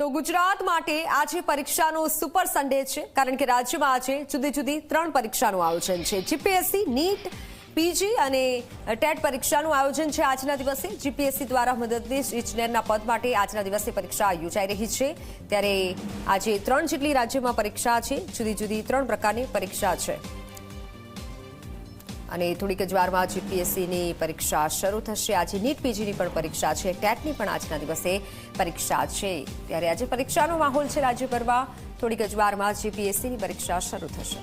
તો ગુજરાત માટે આજે પરીક્ષાનો સુપર સન્ડે છે, કારણ કે રાજ્યમાં આજે જુદી જુદી 3 પરીક્ષાનું આયોજન છે। જીપીએસસી, નીટ, પીજી અને ટેટ પરીક્ષાનું આયોજન છે આજના દિવસે। જીપીએસસી દ્વારા મદદનીશ ઇજનેરના પદ માટે આજના દિવસે પરીક્ષા યોજાઈ રહી છે, ત્યારે આજે 3 જેટલી રાજ્યમાં પરીક્ષા છે। જુદી જુદી 3 પ્રકારની પરીક્ષા છે અને થોડીક જ વારમાં જીપીએસસીની પરીક્ષા શરૂ થશે। આજે નીટ પીજીની પણ પરીક્ષા છે, ટેટની પણ આજના દિવસે પરીક્ષા છે, ત્યારે આજે પરીક્ષાનો માહોલ છે રાજ્યભરમાં। થોડીક જ વારમાં જીપીએસસીની પરીક્ષા શરૂ થશે।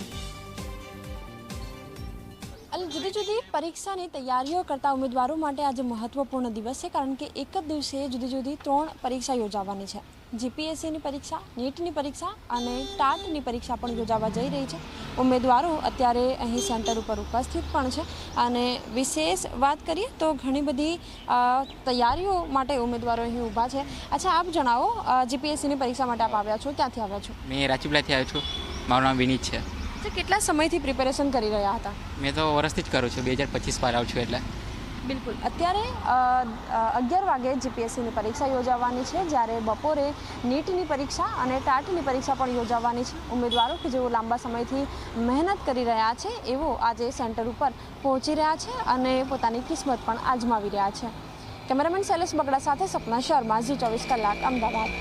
જુદી જુદી પરીક્ષાની તૈયારીઓ કરતા ઉમેદવારો માટે આજે મહત્વપૂર્ણ દિવસ છે, કારણ કે એક જ દિવસે જુદી જુદી 3 પરીક્ષા યોજાવાની છે। જીપીએસસીની પરીક્ષા, નીટની પરીક્ષા અને ટાટની પરીક્ષા પણ યોજાવા જઈ રહી છે। ઉમેદવારો અત્યારે અહીં સેન્ટર ઉપર ઉપસ્થિત પણ છે અને વિશેષ વાત કરીએ તો ઘણી બધી તૈયારીઓ માટે ઉમેદવારો અહીં ઊભા છે। અચ્છા, આપ જણાવો, જીપીએસસીની પરીક્ષા માટે આપ આવ્યા છો, ક્યાંથી આવ્યા છો? મેં રાજપીપળાથી આવ્યો છું, મારું નામ વિનીત છે। કેટલા સમયથી પ્રિપેરેશન કરી રહ્યા હતા? મેં તો વર્ષથી જ કરું છું, 2025 પાર આવું છું એટલે। બિલકુલ, અત્યારે 11 વાગે જીપીએસસીની પરીક્ષા યોજાવાની છે, જ્યારે બપોરે નીટની પરીક્ષા અને ટાટની પરીક્ષા પણ યોજાવાની છે। ઉમેદવારો કે જેઓ લાંબા સમયથી મહેનત કરી રહ્યા છે એવો આજે સેન્ટર ઉપર પહોંચી રહ્યા છે અને પોતાની કિસ્મત પણ આજમાવી રહ્યા છે। કેમેરામેન શૈલેષ બગડા સાથે સપના શર્મા, ઝી 24 કલાક, અમદાવાદ।